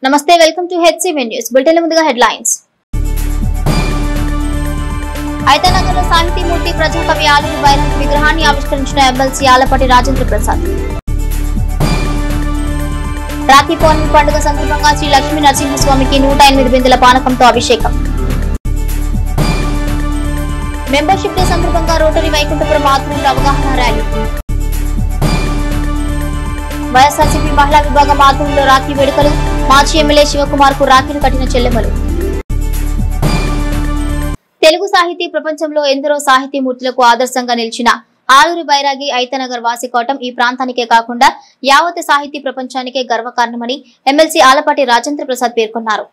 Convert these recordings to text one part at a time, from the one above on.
నమస్తే, welcome to HCV news bulletin. ముందుగా headlines. ఐతనగర్లో సాహితీమూర్తి ప్రజాకవి Aluri బైరాగి విగ్రహాన్ని ఆవిష్కరించిన ఎమ్మెల్సీ ఆలపాటి రాజేంద్ర ప్రసాద్. రాఖీ పౌర్ణమి పండుగ సందర్భంగా శ్రీ లక్ష్మీ నరసింహస్వామికి 108 బిందెల పానకంతో అభిషేకం. మెంబర్షిప్ డే సందర్భంగా రోటరీ వైకుంఠపురం ఆధ్వర్యంలో అవగాహన ర్యాలీ. వైఎస్ఆర్సీపీ మహిళా విభాగం ఆధ్వర్యంలో రాఖీ వేడుకలు. మాజీ ఎమ్మెల్యే శివకుమార్ కు రాఖీలు కట్టిన చెల్లెమ్మలు. తెలుగు సాహితీ ప్రపంచంలో ఎందరో సాహితీమూర్తులకు ఆదర్శంగా నిలిచిన ఆలూరి బైరాగి ఐతనగర్ వాసి కావటం ఈ ప్రాంతానికే కాకుండా యావత్ సాహితీ ప్రపంచానికే గర్వకారణమని ఎమ్మెల్సీ ఆలపాటి రాజేంద్ర ప్రసాద్ పేర్కొన్నారు.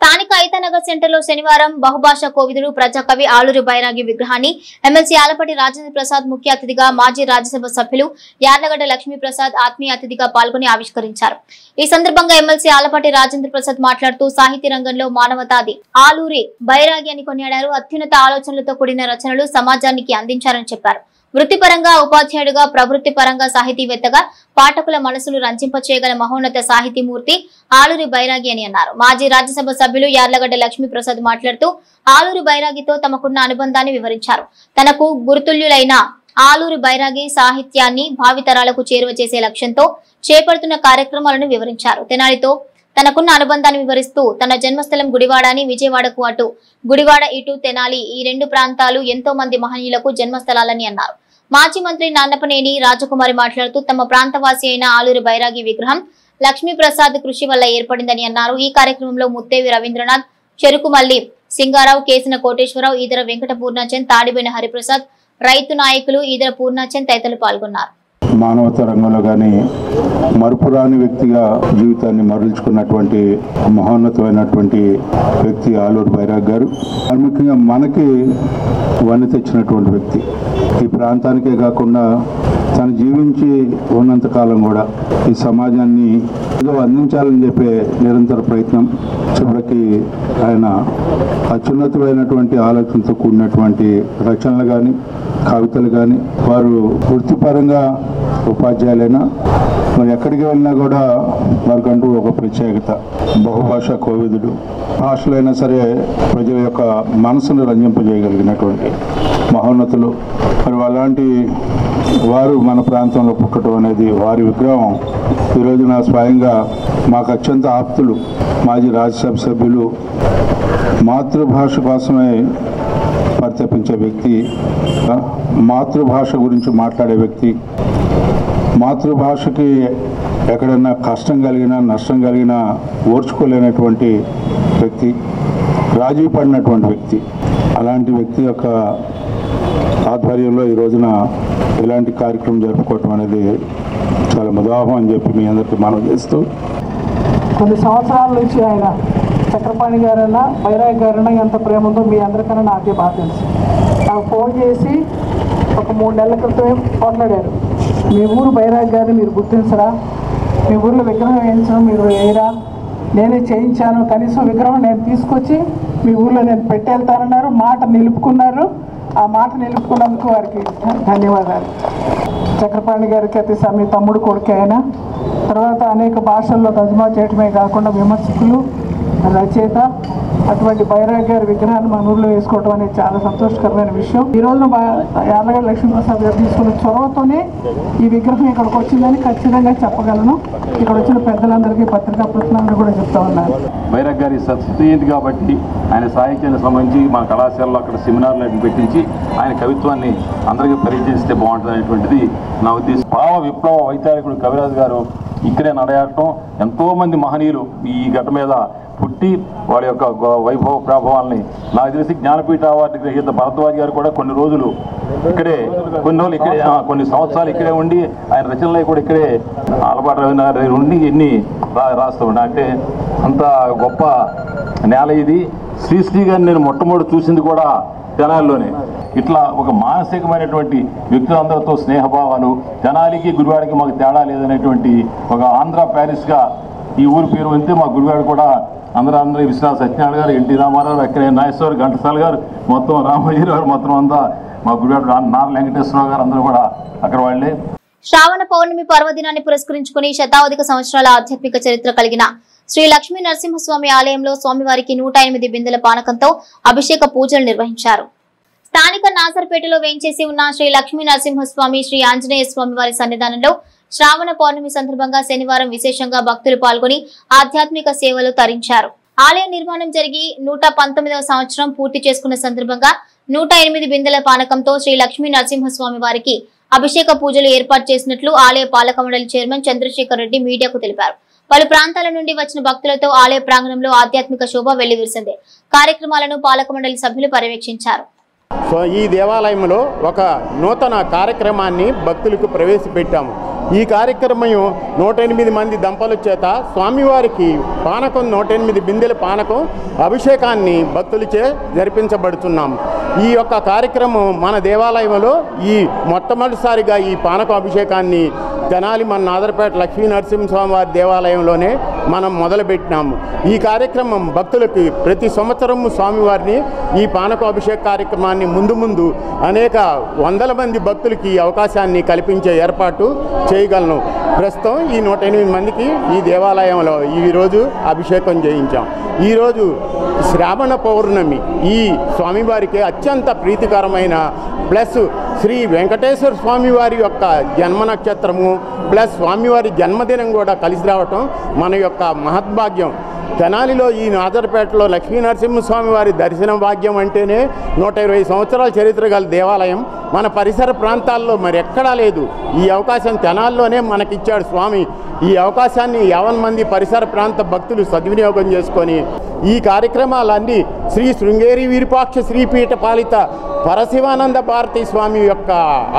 స్థానిక ఐతనగర్ సెంటర్ లో శనివారం బహుభాషా కోవిదుడు ప్రజాకవి ఆలూరి బైరాగి విగ్రహాన్ని ఎమ్మెల్సీ ఆలపాటి రాజేంద్ర ప్రసాద్ ముఖ్య అతిథిగా, మాజీ రాజ్యసభ సభ్యులు యార్లగడ్డ లక్ష్మీప్రసాద్ ఆత్మీయ అతిథిగా పాల్గొని ఆవిష్కరించారు. ఈ సందర్భంగా ఎమ్మెల్సీ ఆలపాటి రాజేంద్ర ప్రసాద్ మాట్లాడుతూ సాహితీ రంగంలో మానవతాది ఆలూరి బైరాగి అని కొనియాడారు. అత్యున్నత ఆలోచనలతో కూడిన రచనలు సమాజానికి అందించారని చెప్పారు. వృత్తిపరంగా ఉపాధ్యాయుడిగా, ప్రవృత్తి పరంగా సాహితీవేత్తగా పాఠకుల మనసులు రంజింపచేయగల మహోన్నత సాహితీమూర్తి ఆలూరి బైరాగి అని అన్నారు. మాజీ రాజ్యసభ సభ్యులు యార్లగడ్డ లక్ష్మీప్రసాద్ మాట్లాడుతూ ఆలూరి బైరాగితో తమకున్న అనుబంధాన్ని వివరించారు. తనకు గురుతుల్యులైన ఆలూరి బైరాగి సాహిత్యాన్ని భావితరాలకు చేరువ చేసే లక్ష్యంతో చేపడుతున్న కార్యక్రమాలను వివరించారు. తెనాలితో తనకున్న అనుబంధాన్ని వివరిస్తూ తన జన్మస్థలం గుడివాడ అని, విజయవాడకు అటు గుడివాడ ఇటు తెనాలి ఈ రెండు ప్రాంతాలు ఎంతో మంది మహనీయులకు జన్మస్థలాలని అన్నారు. మాజీ మంత్రి నాన్నపనేని రాజకుమారి మాట్లాడుతూ తమ ప్రాంతవాసి అయిన ఆలూరి బైరాగి విగ్రహం లక్ష్మీప్రసాద్ కృషి వల్ల ఏర్పడిందని అన్నారు. ఈ కార్యక్రమంలో ముత్తేవి రవీంద్రనాథ్, చెరుకుమల్లి సింగారావు, కేసిన కోటేశ్వరరావు, ఈదర వెంకట పూర్ణచంద్, తాడిబోయిన హరిప్రసాద్, రైతు నాయకులు ఈదర పూర్ణచంద్ తదితరులు పాల్గొన్నారు. మానవతా రంగంలో కానీ మరుపురాని వ్యక్తిగా జీవితాన్ని మరల్చుకున్నటువంటి మహోన్నతమైనటువంటి వ్యక్తి ఆలూరి బైరాగి గారు. ముఖ్యంగా మనకి వన్నె తెచ్చినటువంటి వ్యక్తి. ఈ ప్రాంతానికే కాకుండా తను జీవించి ఉన్నంత కాలం కూడా ఈ సమాజాన్ని ఏదో అందించాలని చెప్పే నిరంతర ప్రయత్నం. చివరికి ఆయన అత్యున్నతమైనటువంటి ఆలోచనతో కూడినటువంటి రచనలు కానీ, కవితలు కానీ, వారు వృత్తిపరంగా ఉపాధ్యాయులైనా మరి ఎక్కడికి వెళ్ళినా కూడా వారికంటూ ఒక ప్రత్యేకత. బహుభాషా కోవిదుడు, భాషలైనా సరే ప్రజల యొక్క మనసును రంజింపజేయగలిగినటువంటి మహోన్నతులు. మరి అలాంటి వారు మన ప్రాంతంలో పుట్టడం అనేది, వారి విగ్రహం ఈ రోజున స్వయంగా మాకు అత్యంత ఆప్తులు, మాజీ రాజ్యసభ సభ్యులు, మాతృభాష కోసమే పరితపించే వ్యక్తి, మాతృభాష గురించి మాట్లాడే వ్యక్తి, మాతృభాషకి ఎక్కడైనా కష్టం కలిగినా నష్టం కలిగినా ఓర్చుకోలేనటువంటి వ్యక్తి, రాజీ పడినటువంటి వ్యక్తి. అలాంటి వ్యక్తి యొక్క ఆధ్వర్యంలో ఈ రోజున ఇలాంటి కార్యక్రమం జరుపుకోవటం అనేది చాలా ముదాహం అని చెప్పి మీ అందరికీ మనవి చేస్తూ, కొన్ని సంవత్సరాల నుంచి ఆయన చక్రపాణి గారన్నా బైరాగి గారన్నా ఎంత ప్రేమ ఉందో మీ అందరికన్నా నాకే బాగా తెలుసు. నాకు ఫోన్ చేసి ఒక 3 నెలల క్రితమే మాట్లాడారు. మీ ఊరు బైరాగి గారిని మీరు గుర్తించరా, మీ ఊర్లో విగ్రహం వేయించడం మీరు వేయరా, నేనే చేయించాను, కనీసం విగ్రహం నేను తీసుకొచ్చి మీ ఊర్లో నేను పెట్టేళ్తానన్నారు. మాట నిలుపుకున్నారు. ఆ మాట నిలుపుకున్నందుకు వారికి ధన్యవాదాలు. చక్రపాణి గారికి అతి మీ తమ్ముడు కొడుకు అయినా, తర్వాత అనేక భాషల్లో తర్జుమా చేయటమే కాకుండా విమర్శకులు, రచయిత, అటువంటి బైరాగి గారి విగ్రహాన్ని మన ఊళ్ళో వేసుకోవడం అనేది చాలా సంతోషకరమైన విషయం. ఈ రోజున యార్లగడ్డ లక్ష్మీప్రసాద్ గారు తీసుకున్న చొరవతోనే ఈ విగ్రహం ఇక్కడికి వచ్చిందని ఖచ్చితంగా చెప్పగలను. ఇక్కడ వచ్చిన పెద్దలందరికీ, పత్రికా ప్రతినిధులందరూ కూడా చెప్తా ఉన్నారు. బైరాగి గారి సత్యజయంతి కాబట్టి ఆయన సాహిత్యానికి సంబంధించి మన కళాశాలలో అక్కడ సెమినార్లు పెట్టించి ఆయన కవిత్వాన్ని అందరికీ పరిచయిస్తే బాగుంటుంది అనేటువంటిది నా ఉద్దేశం. భావ విప్లవ వైతాళికుడు కవిరాజు గారు ఇక్కడే నడయాడటం, ఎంతోమంది మహనీయులు ఈ గడ్డ మీద పుట్టి వాడి యొక్క వైభవ ప్రభావాలని, నాకు తెలిసి జ్ఞానపీఠ అవార్డు గ్రహీత భరద్వాజ్ గారు కూడా కొన్ని రోజులు ఇక్కడే, కొన్ని సంవత్సరాలు ఇక్కడే ఉండి ఆయన రచనలు కూడా ఇక్కడే ఆలపాటి రవీంద్ర ఉండి ఎన్ని రాస్తూ ఉండే. అంటే అంత గొప్ప నేల ఇది. శ్రీశ్రీ గారిని నేను మొట్టమొదటి చూసింది కూడా తెనాలిలోనే. ఇట్లా ఒక మానసికమైనటువంటి వ్యక్తులందరితో స్నేహభావాలు, తెనాలికి గుడివాడకి మాకు తేడా లేదనేటువంటి ఒక ఆంధ్ర ప్యారిస్గా ఈ ఊరి పేరు అంతే. మా గుడివాడ కూడా అందరూ విశ్వనాథ సత్యనారాయణ గారు, ఎన్టీ రామారావు, ఎక్కడ నాగేశ్వర, ఘంటసాల గారు, మొత్తం రామోజీరావు గారు, మొత్తం అంతా మా గుడివాడ నార వెంకటేశ్వరరావు గారు అందరూ కూడా అక్కడ వాళ్ళే. శ్రావణ పౌర్ణమి పర్వదినాన్ని పురస్కరించుకుని శతావధిక సంవత్సరాల ఆధ్యాత్మిక చరిత్ర కలిగిన శ్రీ లక్ష్మీ నరసింహస్వామి ఆలయంలో స్వామివారికి 108 బిందెల పానకంతో అభిషేక పూజలు నిర్వహించారు. స్థానిక నాసర్పేటలో వేంచేసి ఉన్న శ్రీ లక్ష్మీ నరసింహస్వామి శ్రీ ఆంజనేయ స్వామి వారి సన్నిధానంలో శ్రావణ పౌర్ణమి సందర్భంగా శనివారం విశేషంగా భక్తులు పాల్గొని ఆధ్యాత్మిక సేవలు తరించారు. ఆలయ నిర్మాణం జరిగి 119వ సంవత్సరం పూర్తి చేసుకున్న సందర్భంగా 108 బిందెల పానకంతో శ్రీ లక్ష్మీ నరసింహస్వామి వారికి అభిషేక పూజలు ఏర్పాటు చేసినట్లు ఆలయ పాలక మండలి చైర్మన్ చంద్రశేఖర్ రెడ్డి మీడియాకు తెలిపారు. పలు ప్రాంతాల నుండి వచ్చిన భక్తులతో ఆలయ ప్రాంగణంలో ఆధ్యాత్మిక శోభ వెల్లివిరిసింది. కార్యక్రమాలను పాలక మండలి సభ్యులు పర్యవేక్షించారు. సో ఈ దేవాలయంలో ఒక నూతన కార్యక్రమాన్ని భక్తులకు ప్రవేశపెట్టాము. ఈ కార్యక్రమం 108 మంది దంపతుల చేత స్వామివారికి పానకం 108 బిందెల పానకం అభిషేకాన్ని భక్తులచే జరిపించబడుతున్నాం. ఈ యొక్క కార్యక్రమం మన దేవాలయంలో ఈ మొట్టమొదటిసారిగా ఈ పానకం అభిషేకాన్ని తెనాలి మన నాదర్పేట లక్ష్మీ నరసింహస్వామి వారి దేవాలయంలోనే మనం మొదలుపెట్టినాము. ఈ కార్యక్రమం భక్తులకి ప్రతి సంవత్సరము స్వామివారిని ఈ పానకం అభిషేక కార్యక్రమాన్ని ముందు అనేక వందల మంది భక్తులకి ఈ అవకాశాన్ని కల్పించే ఏర్పాటు చేయగలను. ప్రస్తుతం ఈ 108 మందికి ఈ దేవాలయంలో ఈరోజు అభిషేకం చేయించాం. ఈరోజు శ్రావణ పౌర్ణమి ఈ స్వామివారికి అత్యంత ప్రీతికరమైన ప్లస్ శ్రీ వెంకటేశ్వర స్వామివారి యొక్క జన్మ నక్షత్రము ప్లస్ స్వామివారి జన్మదినం కూడా కలిసి రావటం మన యొక్క మహద్భాగ్యం. తెనాలిలో ఈ నాదర్పేటలో లక్ష్మీ నరసింహస్వామి వారి దర్శనం భాగ్యం అంటేనే 120 సంవత్సరాల చరిత్ర గల దేవాలయం. మన పరిసర ప్రాంతాల్లో మరి ఎక్కడా లేదు. ఈ అవకాశం తెనాల్లోనే మనకిచ్చాడు స్వామి. ఈ అవకాశాన్ని 50 మంది పరిసర ప్రాంత భక్తులు సద్వినియోగం చేసుకొని ఈ కార్యక్రమాలన్నీ శ్రీ శృంగేరి విరూపాక్ష శ్రీపీఠ పాలిత పరశివానంద భారతీ స్వామి యొక్క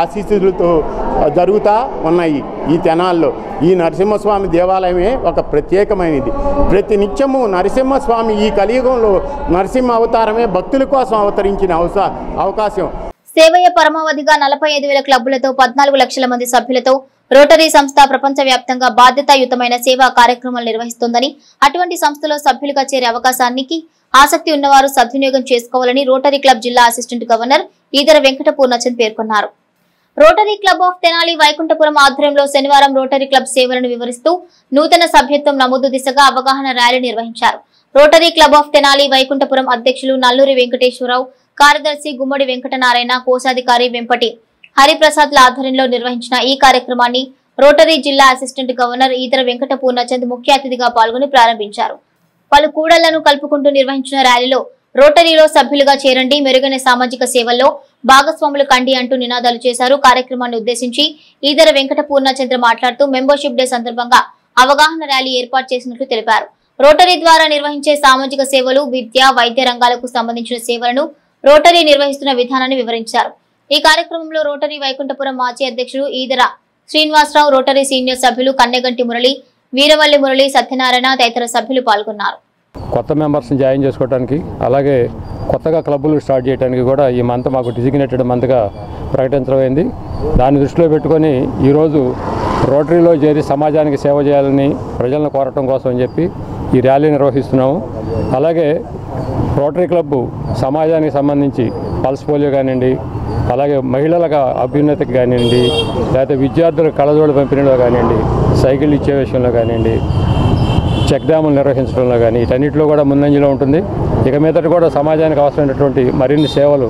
ఆశీస్సులతో జరుగుతూ ఉన్నాయి. ఈ తెనాల్లో ఈ నరసింహస్వామి దేవాలయమే ఒక ప్రత్యేకమైనది. ప్రతి నిత్యము నరసింహస్వామి ఈ కలియుగంలో నరసింహ అవతారమే భక్తుల కోసం అవతరించిన అవకాశం. సేవయ పరమావధిగా 45,000 క్లబ్బులతో 14 లక్షల మంది సభ్యులతో రోటరీ సంస్థ ప్రపంచవ్యాప్తంగా బాధ్యతాయుతమైన సేవా కార్యక్రమాలు నిర్వహిస్తోందని, అటువంటి సంస్థలో సభ్యులుగా చేరే అవకాశానికి ఆసక్తి ఉన్నవారు సద్వినియోగం చేసుకోవాలని రోటరీ క్లబ్ జిల్లా అసిస్టెంట్ గవర్నర్ ఈదర వెంకట పూర్ణచంద్ పేర్కొన్నారు. Rotary club of Tenali Vaikunthapuram ఆధ్వర్యంలో శనివారం రోటరీ క్లబ్ సేవలను వివరిస్తూ నూతన సభ్యత్వం నమోదు దిశగా అవగాహన ర్యాలీ నిర్వహించారు. Rotary club of Tenali Vaikunthapuram అధ్యక్షులు నల్లూరి వెంకటేశ్వరరావు, కార్యదర్శి గుమ్మడి వెంకటనారాయణ, కోశాధికారి వెంపటి హరిప్రసాద్ల ఆధ్వర్యంలో నిర్వహించిన ఈ కార్యక్రమాన్ని రోటరీ జిల్లా అసిస్టెంట్ గవర్నర్ ఈదర వెంకట పూర్ణచంద్ ముఖ్య అతిథిగా పాల్గొని ప్రారంభించారు. పలు కూడళ్లను కలుపుకుంటూ నిర్వహించిన ర్యాలీలో రోటరీలో సభ్యులుగా చేరండి, మెరుగైన సామాజిక సేవల్లో భాగస్వాములు కండి అంటూ నినాదాలు చేశారు. కార్యక్రమాన్ని ఉద్దేశించి ఈదర వెంకట పూర్ణచంద్ర మాట్లాడుతూ మెంబర్షిప్ డే సందర్భంగా అవగాహన ర్యాలీ ఏర్పాటు చేసినట్లు తెలిపారు. రోటరీ ద్వారా నిర్వహించే సామాజిక సేవలు, విద్య, వైద్య రంగాలకు సంబంధించిన సేవలను రోటరీ నిర్వహిస్తున్న విధానాన్ని వివరించారు. ఈ కార్యక్రమంలో రోటరీ వైకుంఠపురం మాజీ అధ్యక్షుడు ఈదర శ్రీనివాసరావు, రోటరీ సీనియర్ సభ్యులు కన్నెగంటి మురళి, వీరవల్లి మురళి, సత్యనారాయణ తదితర సభ్యులు పాల్గొన్నారు. కొత్త మెంబర్స్ని జాయిన్ చేసుకోవడానికి, అలాగే కొత్తగా క్లబ్బులు స్టార్ట్ చేయడానికి కూడా ఈ మంత్ మాకు డిజిగ్నేటెడ్ మంత్గా ప్రకటించడమైంది. దాన్ని దృష్టిలో పెట్టుకొని ఈరోజు రోటరీలో చేరి సమాజానికి సేవ చేయాలని ప్రజలను కోరటం కోసం అని చెప్పి ఈ ర్యాలీ నిర్వహిస్తున్నాము. అలాగే రోటరీ క్లబ్బు సమాజానికి సంబంధించి పల్స్ పోలియో కానివ్వండి, అలాగే మహిళల అభ్యున్నతికి కానివ్వండి, లేకపోతే విద్యార్థుల కళజోడు పంపిణీలో కానివ్వండి, సైకిల్ ఇచ్చే విషయంలో కానివ్వండి, చెక్ డ్యాములు నిర్వహించడంలో కానీ వీటన్నిటిలో కూడా ముందంజలో ఉంటుంది. ఇక మీదట కూడా సమాజానికి అవసరమైనటువంటి మరిన్ని సేవలు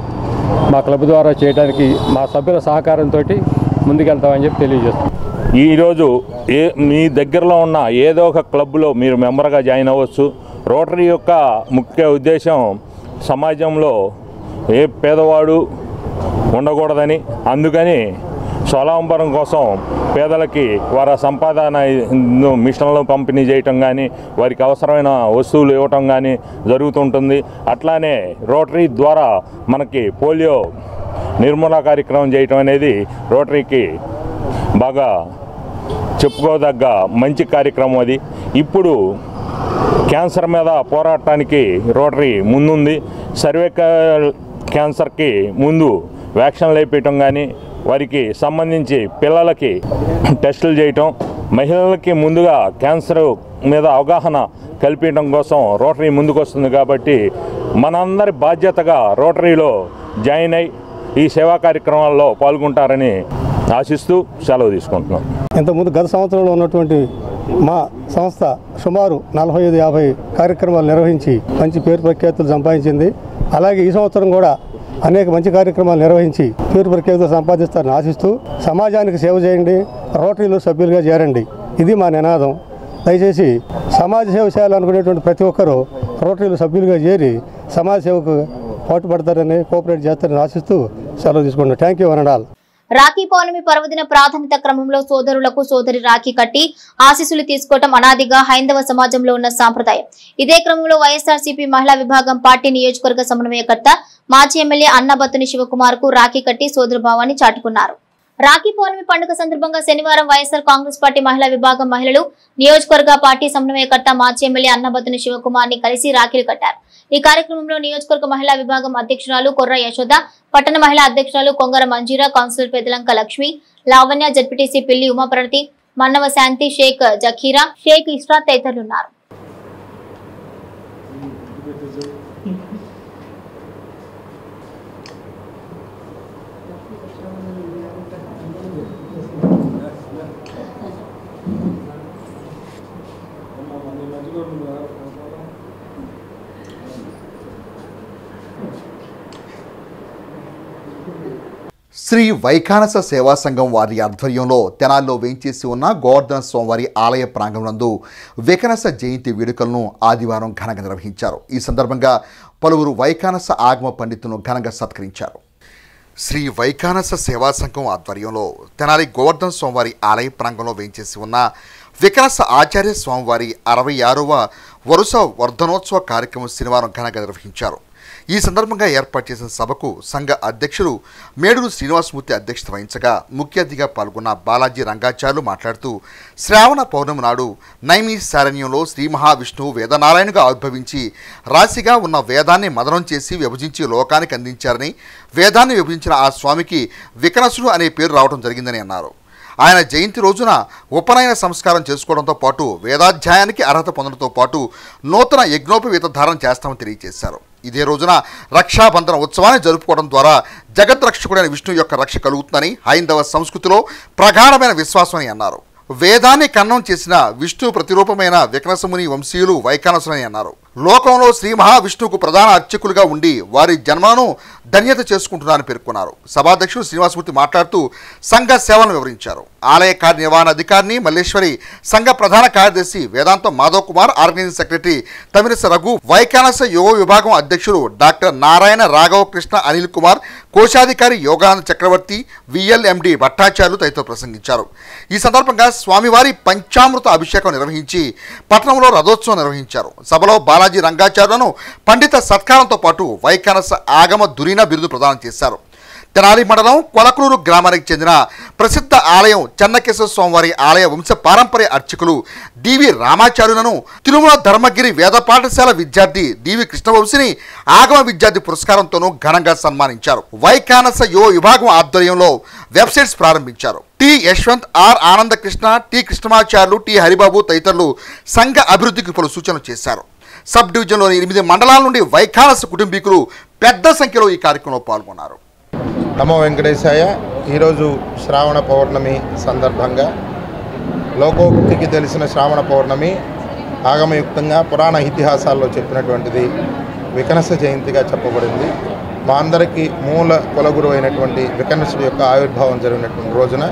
మా క్లబ్ ద్వారా చేయడానికి మా సభ్యుల సహకారంతో ముందుకెళ్తామని చెప్పి తెలియజేస్తాం. ఈరోజు మీ దగ్గరలో ఉన్న ఏదో ఒక క్లబ్లో మీరు మెంబర్గా జాయిన్ అవ్వచ్చు. రోటరీ యొక్క ముఖ్య ఉద్దేశం సమాజంలో ఏ పేదవాడు ఉండకూడదని, అందుకని స్వలంబరం కోసం పేదలకి వారి సంపాదన మిషన్లు పంపిణీ చేయటం కానీ, వారికి అవసరమైన వస్తువులు ఇవ్వటం కానీ జరుగుతుంటుంది. అట్లానే రోటరీ ద్వారా మనకి పోలియో నిర్మూలన కార్యక్రమం చేయటం అనేది రోటరీకి బాగా చెప్పుకోదగ్గ మంచి కార్యక్రమం అది. ఇప్పుడు క్యాన్సర్ మీద పోరాటానికి రోటరీ ముందుంది. సర్వైకల్ క్యాన్సర్కి ముందు వ్యాక్సిన్లు వేయించడం కానీ, వారికి సంబంధించి పిల్లలకి టెస్టులు చేయటం, మహిళలకి ముందుగా క్యాన్సర్ మీద అవగాహన కల్పించడం కోసం రోటరీ ముందుకు వస్తుంది. కాబట్టి మనందరి బాధ్యతగా రోటరీలో జాయిన్ అయి ఈ సేవా కార్యక్రమాల్లో పాల్గొంటారని ఆశిస్తూ సెలవు తీసుకుంటున్నాం. ఇంతకుముందు గత సంవత్సరంలో ఉన్నటువంటి మా సంస్థ సుమారు 45-50 కార్యక్రమాలు నిర్వహించి మంచి పేరు ప్రఖ్యాతులు సంపాదించింది. అలాగే ఈ సంవత్సరం కూడా అనేక మంచి కార్యక్రమాలు నిర్వహించి పేరు ప్రఖ్యాతులు సంపాదిస్తారని ఆశిస్తూ సమాజానికి సేవ చేయండి, రోటరీలో సభ్యులుగా చేరండి, ఇది మా నినాదం. దయచేసి సమాజ సేవ చేయాలనుకునేటువంటి ప్రతి ఒక్కరూ రోటరీలో సభ్యులుగా చేరి సమాజ సేవకు పాటుపడతారని కోఆపరేట్ చేస్తారని ఆశిస్తూ సెలవు తీసుకుంటాం. Thank you one. Rakhi Pournami పర్వదిన ప్రాధాన్యత క్రమంలో సోదరులకు సోదరి రాఖీ కట్టి ఆశీస్సులు తీసుకోవడం అనాదిగా హైందవ సమాజంలో ఉన్న సాంప్రదాయం. ఇదే క్రమంలో వైఎస్ఆర్సీపీ మహిళా విభాగం పార్టీ నియోజకవర్గ సమన్వయకర్త మాజీ ఎమ్మెల్యే అన్నబత్తుని శివకుమార్ కు రాఖీ కట్టి సోదరభావాన్ని చాటుకున్నారు. రాఖీ పౌర్ణమి పండుగ సందర్భంగా శనివారం వైఎస్ఆర్ కాంగ్రెస్ పార్టీ మహిళా విభాగం మహిళలు నియోజకవర్గ పార్టీ సమన్వయకర్త మాజీ ఎమ్మెల్యే అన్నబత్తుని శివకుమార్ ని కలిసి రాఖీలు కట్టారు. ఈ కార్యక్రమంలో నియోజకవర్గ మహిళా విభాగం అధ్యక్షురాలు కొర్ర యశోద, పట్టణ మహిళా అధ్యక్షురాలు కొంగర మంజీరా, కౌన్సిలర్ పెదలంక లక్ష్మి, లావణ్య, జడ్పీటీసీ పిల్లి ఉమాప్రణతి, మన్నవ శాంతి, షేక్ జఖీరా, షేక్ ఇష్రా తదితరులున్నారు. శ్రీ వైఖానస సేవా సంఘం వారి ఆధ్వర్యంలో తెనాల్లో వేంచేసి ఉన్న గోవర్ధన స్వామివారి ఆలయ ప్రాంగణంలో వికనస జయంతి వేడుకలను ఆదివారం ఘనంగా నిర్వహించారు. ఈ సందర్భంగా పలువురు వైఖానస ఆగమ పండితులను ఘనంగా సత్కరించారు. శ్రీ వైఖానస సేవా సంఘం ఆధ్వర్యంలో తెనాలి గోవర్ధన స్వామివారి ఆలయ ప్రాంగణంలో వేంచేసి ఉన్న వికనస ఆచార్య స్వామివారి 66వ వరుస వర్ధనోత్సవ కార్యక్రమం శనివారం ఘనంగా నిర్వహించారు. ఈ సందర్భంగా ఏర్పాటు చేసిన సభకు సంఘ అధ్యక్షులు మేడురు శ్రీనివాసమూర్తి అధ్యక్షత వహించగా ముఖ్య అతిథిగా పాల్గొన్న బాలాజీ రంగాచార్యులు మాట్లాడుతూ శ్రావణ పౌర్ణమి నాడు నైమి శారణ్యంలో శ్రీ మహావిష్ణువు వేదనారాయణుగా ఆవిర్భవించి రాశిగా ఉన్న వేదాన్ని మదనం చేసి విభజించి లోకానికి అందించారని, వేదాన్ని విభజించిన ఆ స్వామికి వికనసుడు అనే పేరు రావడం జరిగిందని అన్నారు. ఆయన జయంతి రోజున ఉపనయన సంస్కారం చేసుకోవడంతో పాటు వేదాధ్యాయానికి అర్హత పొందడంతో పాటు నూతన యజ్ఞోపవీత ధారణ చేస్తామని తెలియజేశారు. ఇదే రోజున రక్షాబంధన ఉత్సవాన్ని జరుపుకోవడం ద్వారా జగద్రక్షకుడైన విష్ణువు యొక్క రక్ష కలుగుతుందని హైందవ సంస్కృతిలో ప్రగాఢమైన విశ్వాసమని అన్నారు. వేదాన్ని కన్నం చేసిన విష్ణు ప్రతిరూపమైన వికనసముని వంశీయులు వైఖానసులని అన్నారు. లోకంలో శ్రీ మహావిష్ణువుకు ప్రధాన అర్చకులుగా ఉండి వారి జన్మను ధన్యత చేసుకుంటున్నారని పేర్కొన్నారు. సభాధ్యక్షుడు శ్రీనివాసమూర్తి మాట్లాడుతూ సంఘ సేవలను వివరించారు. ఆలయ కార్యనిర్వహణ అధికారిని మల్లేశ్వరి, సంఘ ప్రధాన కార్యదర్శి వేదాంతం మాధవ్ కుమార్, ఆర్గనైజింగ్ సెక్రటరీ తమిళస రఘు, వైఖానస యోగ విభాగం అధ్యక్షుడు డాక్టర్ నారాయణ రాఘవ కృష్ణ అనిల్ కుమార్, కోశాధికారి యోగానంద చక్రవర్తి, విఎల్ఎండి భట్టాచార్యులు తదితరులు ప్రసంగించారు. ఈ సందర్భంగా స్వామివారి పంచామృత అభిషేకం నిర్వహించి పట్టణంలో రథోత్సవం నిర్వహించారు. సభలో బాలాజీ రంగాచార్యులను పండిత సత్కారంతో పాటు వైఖానస ఆగమ దురీనా బిరుదు ప్రదానం చేశారు. తెనాలి మండలం కొలకలూరు గ్రామానికి చెందిన ప్రసిద్ధ ఆలయం చెన్నకేశ్వర స్వామివారి ఆలయ వంశ పారంపర్య అర్చకులు డివి రామాచార్యులను తిరుమల ధర్మగిరి వేద పాఠశాల విద్యార్థి డివి కృష్ణవంశిని ఆగమ విద్యార్థి పురస్కారంతోనూ ఘనంగా సన్మానించారు. వైఖానస యువ విభాగం ఆధ్వర్యంలో వెబ్సైట్స్ ప్రారంభించారు. T Yashwant, R Anandakrishna, T Krishnamacharyulu, T Haribabu తదితరులు సంఘ అభివృద్ధికి పలు సూచనలు చేశారు. సబ్ డివిజన్లోని 8 మండలాల నుండి వైఖానస కుటుంబీకులు పెద్ద సంఖ్యలో ఈ కార్యక్రమంలో పాల్గొన్నారు. నమో వెంకటేశాయ. ఈరోజు శ్రావణ పౌర్ణమి సందర్భంగా లోకోక్తికి తెలిసిన శ్రావణ పౌర్ణమి ఆగమయుక్తంగా పురాణ ఇతిహాసాల్లో చెప్పినటువంటిది వికనస జయంతిగా చెప్పబడింది. మా అందరికీ మూల కులగురు అయినటువంటి వికనసుడి యొక్క ఆవిర్భావం జరిగినటువంటి రోజున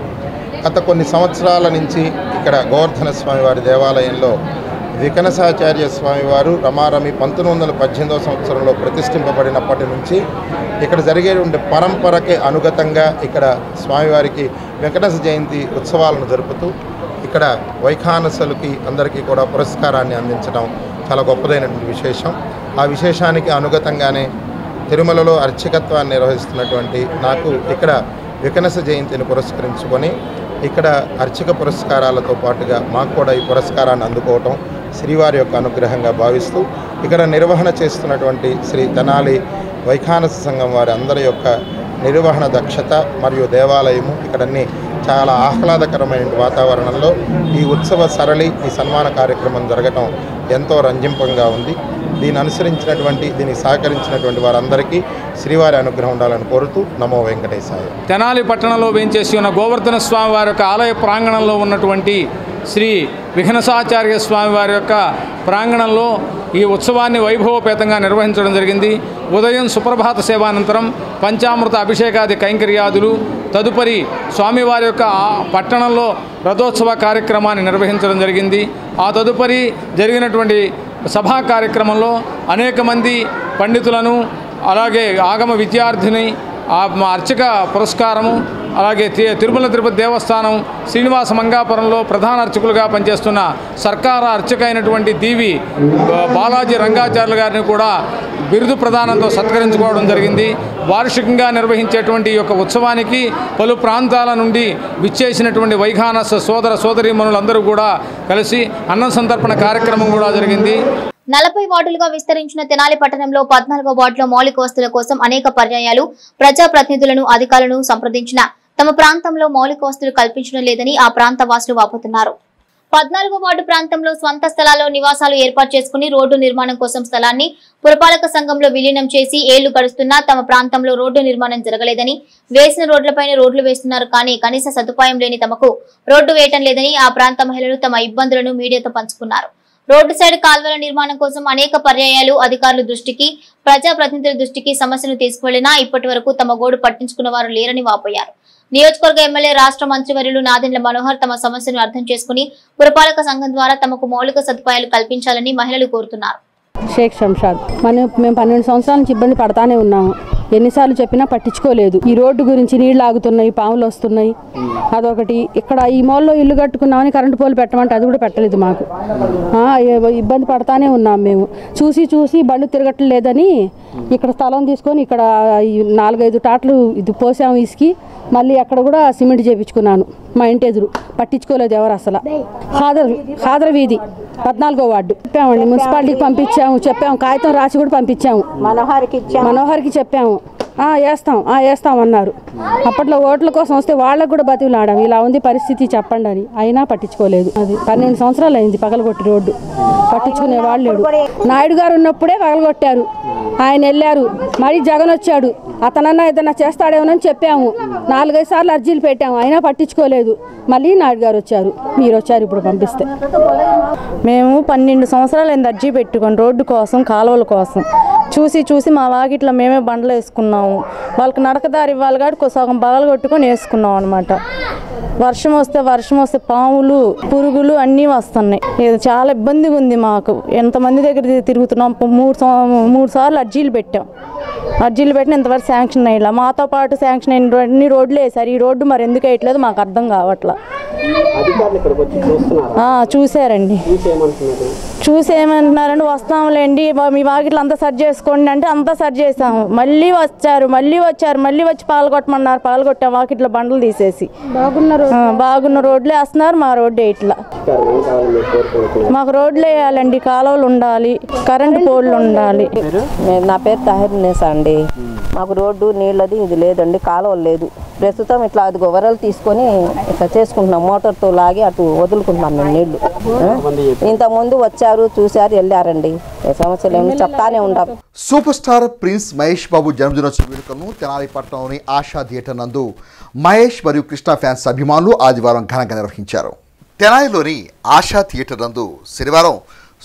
గత కొన్ని సంవత్సరాల నుంచి ఇక్కడ గోవర్ధన స్వామివారి దేవాలయంలో వికనసాచార్య స్వామివారు రమారమి 1918వ సంవత్సరంలో ప్రతిష్ఠింపబడినప్పటి నుంచి ఇక్కడ జరిగేటువంటి పరంపరకే అనుగతంగా ఇక్కడ స్వామివారికి వికనస జయంతి ఉత్సవాలను జరుపుతూ ఇక్కడ వైఖానసులకి అందరికీ కూడా పురస్కారాన్ని అందించడం చాలా గొప్పదైనటువంటి విశేషం. ఆ విశేషానికి అనుగతంగానే తిరుమలలో అర్చకత్వాన్ని నిర్వహిస్తున్నటువంటి నాకు ఇక్కడ వికనస జయంతిని పురస్కరించుకొని ఇక్కడ అర్చక పురస్కారాలతో పాటుగా మాకు కూడా ఈ పురస్కారాన్ని అందుకోవటం శ్రీవారి యొక్క అనుగ్రహంగా భావిస్తూ ఇక్కడ నిర్వహణ చేస్తున్నటువంటి శ్రీ తెనాలి వైఖానస సంఘం వారి అందరి యొక్క నిర్వహణ దక్షత మరియు దేవాలయము ఇక్కడన్నీ చాలా ఆహ్లాదకరమైన వాతావరణంలో ఈ ఉత్సవ సరళి, ఈ సన్మాన కార్యక్రమం జరగటం ఎంతో రంజింపంగా ఉంది. దీనికి సహకరించినటువంటి వారందరికీ శ్రీవారి అనుగ్రహం ఉండాలని కోరుతూ నమో వెంకటేశాయ. తెనాలి పట్టణంలో వేంచేసి ఉన్న గోవర్ధన స్వామి వారి యొక్క ఆలయ ప్రాంగణంలో ఉన్నటువంటి శ్రీ విఘ్నసాచార్య స్వామి వారి యొక్క ప్రాంగణంలో ఈ ఉత్సవాన్ని వైభవపేతంగా నిర్వహించడం జరిగింది. ఉదయం సుప్రభాత సేవానంతరం పంచామృత అభిషేకాది కైంకర్యాదులు, తదుపరి స్వామివారి యొక్క పట్టణంలో రథోత్సవ కార్యక్రమాన్ని నిర్వహించడం జరిగింది. ఆ తదుపరి జరిగినటువంటి సభా కార్యక్రమంలో అనేక మంది పండితులను, అలాగే ఆగమ విద్యార్థిని, అర్చక పురస్కారము, అలాగే తిరుమల తిరుపతి దేవస్థానం శ్రీనివాస మంగాపురంలో ప్రధాన అర్చకులుగా పనిచేస్తున్న సర్కార అర్చక అయినటువంటి దీవి బాలాజీ రంగాచార్యులు గారిని కూడా బిరుదు ప్రదానంతో సత్కరించుకోవడం జరిగింది. వార్షికంగా నిర్వహించేటువంటి ఈ యొక్క ఉత్సవానికి పలు ప్రాంతాల నుండి విచ్చేసినటువంటి వైఖానస సోదర సోదరీమణులందరూ కూడా కలిసి అన్న సంతర్పణ కార్యక్రమం కూడా జరిగింది. 40 వార్డులుగా విస్తరించిన తెనాలి పట్టణంలో 14వ వార్డులో మౌలిక వసతుల కోసం అనేక పర్యాయాలు ప్రజాప్రతినిధులను, అధికారులను సంప్రదించిన తమ ప్రాంతంలో మౌలిక వసతులు కల్పించడం లేదని ఆ ప్రాంత వాసులు వాపోతున్నారు. 14వ వార్డు ప్రాంతంలో స్వంత స్థలాల్లో నివాసాలు ఏర్పాటు చేసుకుని రోడ్డు నిర్మాణం కోసం స్థలాన్ని పురపాలక సంఘంలో విలీనం చేసి ఏళ్లు గడుస్తున్నా తమ ప్రాంతంలో రోడ్డు నిర్మాణం జరగలేదని, వేసిన రోడ్లపైన రోడ్లు వేస్తున్నారు కానీ కనీస సదుపాయం లేని తమకు రోడ్డు వేయటం లేదని ఆ ప్రాంత మహిళలు తమ ఇబ్బందులను మీడియాతో పంచుకున్నారు. రోడ్డు సైడ్ కాల్వల నిర్మాణం కోసం అనేక పర్యాయాలు అధికారుల దృష్టికి, ప్రజాప్రతినిధుల దృష్టికి సమస్యను తీసుకువెళ్లినా ఇప్పటి వరకు తమ గోడు పట్టించుకున్న వారు లేరని వాపోయారు. నియోజకవర్గ ఎమ్మెల్యే, రాష్ట్ర మంత్రివర్యులు నాదెండ్ల మనోహర్ తమ సమస్యను అర్థం చేసుకుని పురపాలక సంఘం ద్వారా తమకు మౌలిక సదుపాయాలు కల్పించాలని మహిళలు కోరుతున్నారు. షేక్ శంషాద్, మేము 12 సంవత్సరాల నుంచి ఇబ్బంది పడతానే ఉన్నాము. ఎన్నిసార్లు చెప్పినా పట్టించుకోలేదు. ఈ రోడ్డు గురించి నీళ్లు ఆగుతున్నాయి, పాములు వస్తున్నాయి, అదొకటి. ఇక్కడ ఈ మూలలో ఇల్లు కట్టుకున్నామని కరెంటు పోలు పెట్టమంటే అది కూడా పెట్టలేదు మాకు. ఇబ్బంది పడతానే ఉన్నాం మేము. చూసి బండ్లు తిరగట్లేదని ఇక్కడ స్థలం తీసుకొని ఇక్కడ 4-5 టాట్లు ఇది పోసాము ఇసుకి. మళ్ళీ అక్కడ కూడా సిమెంట్ చేయించుకున్నాను మా ఇంటి ఎదురు. పట్టించుకోలేదు ఎవరు అసలు. ఖాదర్ వీధి 14వ వార్డు చెప్పామండి, మున్సిపాలిటీకి పంపించాము, చెప్పాము, కాగితం రాసి కూడా పంపించాము, మనోహర్కి చెప్పాము. వేస్తాం అన్నారు. అప్పట్లో ఓట్ల కోసం వస్తే వాళ్ళకు కూడా బతిలాడాం, ఇలా ఉంది పరిస్థితి చెప్పండి అని. అయినా పట్టించుకోలేదు. అది 12 సంవత్సరాలు అయింది పగలగొట్టి రోడ్డు. పట్టించుకునే వాళ్ళు లేడు. నాయుడు గారు ఉన్నప్పుడే పగలగొట్టారు, ఆయన వెళ్ళారు. మరి జగన్ వచ్చాడు, అతనన్నా ఏదన్నా చేస్తాడేమోనని చెప్పాము. 4-5 సార్లు అర్జీలు పెట్టాము, అయినా పట్టించుకోలేదు. మళ్ళీ నాయుడు గారు వచ్చారు, మీరు వచ్చారు ఇప్పుడు పంపిస్తే. మేము 12 సంవత్సరాలు అయింది అర్జీ పెట్టుకొని రోడ్డు కోసం, కాలువల కోసం. చూసి మా వాకిట్లో మేమే బండ్లు వేసుకున్నాము. వాళ్ళకి నడకదారి ఇవ్వాలి కాబట్టి సగం బగలు కొట్టుకొని వేసుకున్నాం అనమాట. వర్షం వస్తే పాములు, పురుగులు అన్నీ వస్తున్నాయి. ఇది చాలా ఇబ్బందిగా ఉంది మాకు. ఎంతమంది దగ్గర తిరుగుతున్నాం. 3 సార్లు అర్జీలు పెట్టాం. అర్జీలు పెట్టిన ఇంతవరకు శాంక్షన్ అయ్యా. మాతో పాటు శాంక్షన్ అయిన అన్ని రోడ్లు వేసారు. ఈ రోడ్డు మరి ఎందుకు వేయట్లేదు మాకు అర్థం కావట్లా. చూసారండి. చూసి ఏమంటున్నారంటే వస్తాంలేండి మీ వాకిట్లు అంతా సరి చేసుకోండి అంటే అంతా సరి చేసాము. మళ్ళీ వచ్చి పాల్గొట్టమన్నారు. పాల్గొట్టాం వాకిట్లో బండ్లు తీసేసి. బాగున్న రోడ్లు వేస్తున్నారు, మా రోడ్డు ఇట్లా. మాకు రోడ్లు వేయాలండి, కాలువలు ఉండాలి, కరెంటు పోల్లు ఉండాలి. నా పేరు తాహిర్నేసా అండి. మాకు రోడ్డు నీళ్ళది ఇది లేదండి, కాలువలు లేదు. ప్రస్తుతం ఇట్లా అది గొవరలు తీసుకొని ఇట్లా చేసుకుంటున్నాం. మోటార్తో లాగి అటు వదులుకుంటున్నాం మేము నీళ్లు. ఇంతకుముందు వచ్చారు, చూశారు, వెళ్ళారండి. సమస్యలు ఏమి చెప్తానే ఉంటాం. సూపర్ స్టార్ ప్రిన్స్ మహేష్ బాబు జన్మదినోత్సవ వేడుకలను తెనాలి పట్టణంలోని ఆశా థియేటర్ నందు మహేష్ మరియు కృష్ణ ఫ్యాన్స్ అభిమానులు ఆదివారం ఘనంగా నిర్వహించారు. తెనాలిలోని ఆశా థియేటర్ నందు శనివారం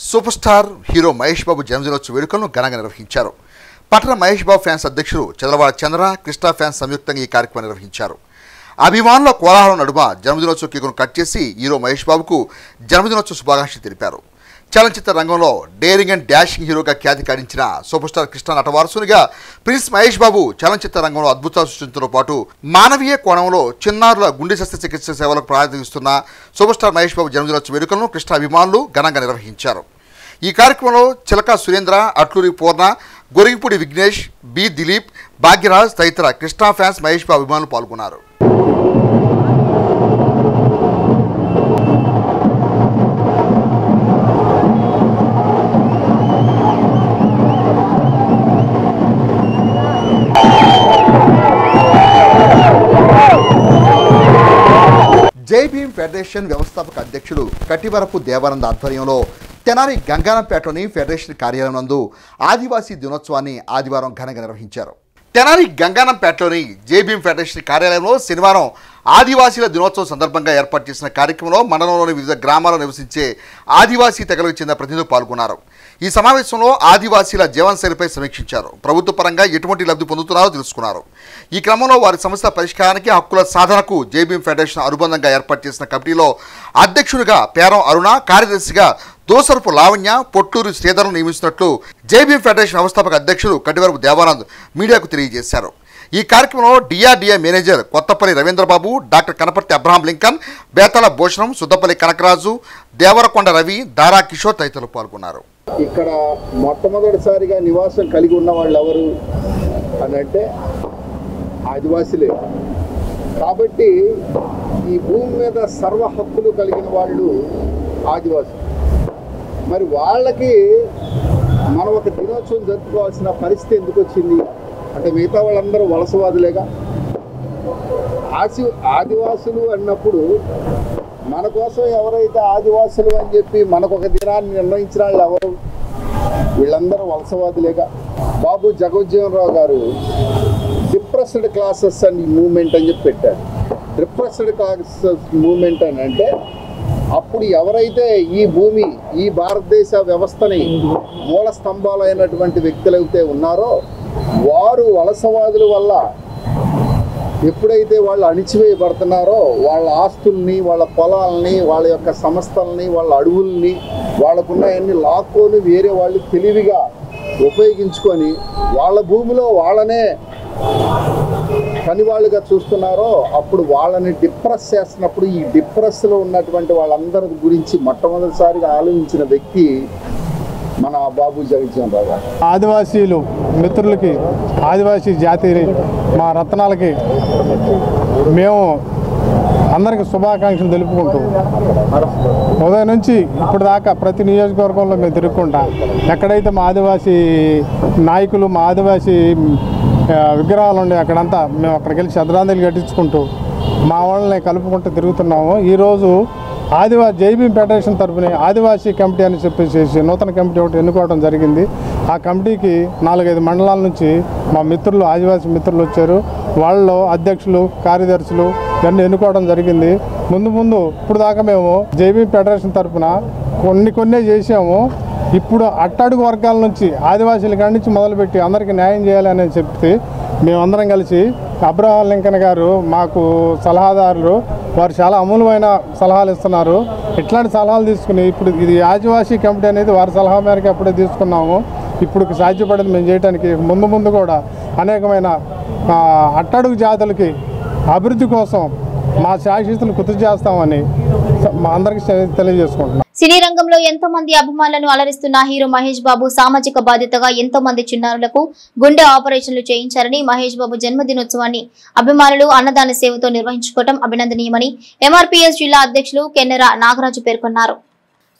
super star hero Mahesh Babu జన్మదినోత్సవ వేడుకలను ఘనంగా నిర్వహించారు. పట్టణ మహేష్ బాబు ఫ్యాన్స్ అధ్యక్షుడు చంద్రవాడ చంద్ర, కృష్ణ ఫ్యాన్స్ సంయుక్తంగా ఈ కార్యక్రమం నిర్వహించారు. అభిమానుల కోలాహలం నడుమ జన్మదినోత్సవ కేకును కట్ చేసి హీరో మహేష్ బాబుకు జన్మదినోత్సవ శుభాకాంక్షలు తెలిపారు. చలనచిత్ర రంగంలో డేరింగ్ అండ్ డాషింగ్ హీరోగా ఖ్యాతి కాడించిన సూపర్ స్టార్ కృష్ణ నటవారసునిగా ప్రిన్స్ మహేష్ బాబు చలనచిత్ర రంగంలో అద్భుతాలు సృష్టించడంతో పాటు మానవీయ కోణంలో చిన్నారుల గుండె శస్త్రచికిత్స సేవలకు ప్రాధాన్యతనిస్తున్న సూపర్ స్టార్ మహేష్ బాబు జన్మదినోత్సవ వేడుకలను కృష్ణ అభిమానులు ఘనంగా నిర్వహించారు. ఈ కార్యక్రమంలో చిలక సురేంద్ర, అట్లూరి పూర్ణ, గొరిగిపూడి విఘ్నేష్, బి దిలీప్, భాగ్యరాజ్ తదితర కృష్ణ ఫ్యాన్స్ మహేష్ బాబు అభిమానులు పాల్గొన్నారు. జై భీమ్ ఫెడరేషన్ వ్యవస్థాపక అధ్యక్షుడు కట్టివరపు దేవానంద్ ఆధ్వర్యంలో తెనాలి గంగానంపేటలోని ఫెడరేషన్ కార్యాలయం నందు ఆదివాసీ దినోత్సవాన్ని ఆదివారం ఘనంగా నిర్వహించారు. తెనాలి గంగానంపేటలోని జేబీఎం ఫెడరేషన్ కార్యాలయంలో శనివారం ఆదివాసీల దినోత్సవం సందర్భంగా ఏర్పాటు చేసిన కార్యక్రమంలో మండలంలోని వివిధ గ్రామాల్లో నివసించే ఆదివాసీ తెగలకు చెందిన ప్రతినిధులు పాల్గొన్నారు. ఈ సమావేశంలో ఆదివాసీల జీవనశైలిపై సమీక్షించారు. ప్రభుత్వ పరంగా ఎటువంటి లబ్ధి పొందుతున్నారో తెలుసుకున్నారు. ఈ క్రమంలో వారి సమస్యల పరిష్కారానికి, హక్కుల సాధనకు జేబీఎం ఫెడరేషన్ అనుబంధంగా ఏర్పాటు చేసిన కమిటీలో అధ్యక్షుడిగా పేరం అరుణ, కార్యదర్శిగా దోసరపు లావణ్య, పొట్టూరు శ్రీధర్ను నియమిస్తున్నట్లు జేబీఎం ఫెడరేషన్ వ్యవస్థాపక అధ్యక్షుడు కటివరపు దేవానంద్ మీడియాకు తెలియజేశారు. ఈ కార్యక్రమంలో DRDA manager Kothapalli Ravindrababu, doctor Kanaparthi Abraham Lincoln, Betala Bhushanam, Suddapalli Kanakaraju, Devarakonda Ravi, Dara Kishore తదితరులు పాల్గొన్నారు. ఇక్కడ మొట్టమొదటిసారిగా నివాసం కలిగి ఉన్న వాళ్ళు ఎవరు అని అంటే ఆదివాసులే. కాబట్టి ఈ భూమి మీద సర్వ హక్కులు కలిగిన వాళ్ళు ఆదివాసులు. మరి వాళ్ళకి మనం ఒక దినోత్సవం జరుపుకోవాల్సిన పరిస్థితి ఎందుకు వచ్చింది అంటే మిగతా వాళ్ళందరూ వలసవాదులేగా. ఆదివాసులు అన్నప్పుడు మన కోసం ఎవరైతే ఆదివాసులు అని చెప్పి మనకొక దినాన్ని నిర్ణయించిన వాళ్ళు ఎవరు? వీళ్ళందరూ వలసవాదులేగా. బాబు జగజ్జీవన్ రావు గారు డిప్రెస్డ్ క్లాసెస్ అని మూవ్మెంట్ అని చెప్పి పెట్టారు. డిప్రెస్డ్ క్లాసెస్ మూవ్మెంట్ అని అంటే అప్పుడు ఎవరైతే ఈ భూమి, ఈ భారతదేశ వ్యవస్థని మూల స్తంభాలైనటువంటి వ్యక్తులైతే ఉన్నారో వారు వలసవాదుల వల్ల ఎప్పుడైతే వాళ్ళు అణిచివేయబడుతున్నారో వాళ్ళ ఆస్తుల్ని, వాళ్ళ పొలాలని, వాళ్ళ యొక్క సంస్థల్ని, వాళ్ళ అడవుల్ని, వాళ్ళకున్నాయన్ని లాక్కొని వేరే వాళ్ళు తెలివిగా ఉపయోగించుకొని వాళ్ళ భూమిలో వాళ్ళనే పనివాళ్ళుగా చూస్తున్నారో అప్పుడు వాళ్ళని డిప్రెస్ చేస్తున్నప్పుడు ఈ డిప్రెస్లో ఉన్నటువంటి వాళ్ళందరి గురించి మొట్టమొదటిసారిగా ఆలోచించిన వ్యక్తి మన బాబు జగజ్జీవన్ రావు గారు. ఆదివాసీలు మిత్రులకి, ఆదివాసీ జాతి మా రత్నాలకి మేము అందరికి శుభాకాంక్షలు తెలుపుకుంటూ ఉదయం నుంచి ఇప్పుడు దాకా ప్రతి నియోజకవర్గంలో మేము తిరుగుకుంటా ఎక్కడైతే మా ఆదివాసీ నాయకులు, మా ఆదివాసీ విగ్రహాలు ఉండే అక్కడంతా మేము అక్కడికి వెళ్ళి శ్రద్ధాంజలి కట్టించుకుంటూ మా వాళ్ళని కలుపుకుంటూ తిరుగుతున్నాము. ఈరోజు జేబీఎం ఫెడరేషన్ తరఫున ఆదివాసీ కమిటీ అని చెప్పేసి నూతన కమిటీ ఒకటి ఎన్నుకోవడం జరిగింది. ఆ కమిటీకి 4-5 మండలాల నుంచి మా మిత్రులు, ఆదివాసీ మిత్రులు వచ్చారు. వాళ్ళలో అధ్యక్షులు, కార్యదర్శులు ఇవన్నీ ఎన్నుకోవడం జరిగింది. ముందు ఇప్పుడు దాకా మేము జేబీఎం ఫెడరేషన్ తరఫున కొన్ని చేసాము. ఇప్పుడు అట్టడుగు వర్గాల నుంచి ఆదివాసీల కాడి నుంచి మొదలుపెట్టి అందరికీ న్యాయం చేయాలని చెప్తే మేమందరం కలిసి అబ్రహాం లింకన్ గారు మాకు సలహాదారులు, వారు చాలా అమూల్యమైన సలహాలు ఇస్తున్నారు. ఇట్లాంటి సలహాలు తీసుకుని ఇప్పుడు ఇది ఆదివాసీ కమిటీ అనేది వారి సలహా మేరకు అప్పుడే తీసుకున్నాము. ఇప్పుడు సాధ్యపడేది మేము చేయడానికి ముందు కూడా అనేకమైన అట్టడుగు జాతులకి అభివృద్ధి కోసం మా శాశ్వతలు కృషి చేస్తామని మా అందరికీ తెలియజేసుకుంటున్నాం. సినీ రంగంలో ఎంతో మంది అభిమానులను అలరిస్తున్న హీరో మహేష్ బాబు సామాజిక బాధ్యతగా ఎంతో మంది చిన్నారులకు గుండె ఆపరేషన్లు చేయించారని, మహేష్ బాబు జన్మదినోత్సవాన్ని అభిమానులు అన్నదాన సేవతో నిర్వహించుకోవడం అభినందనీయమని ఎంఆర్పీఎస్ జిల్లా అధ్యక్షులు కెన్నెర నాగరాజు పేర్కొన్నారు.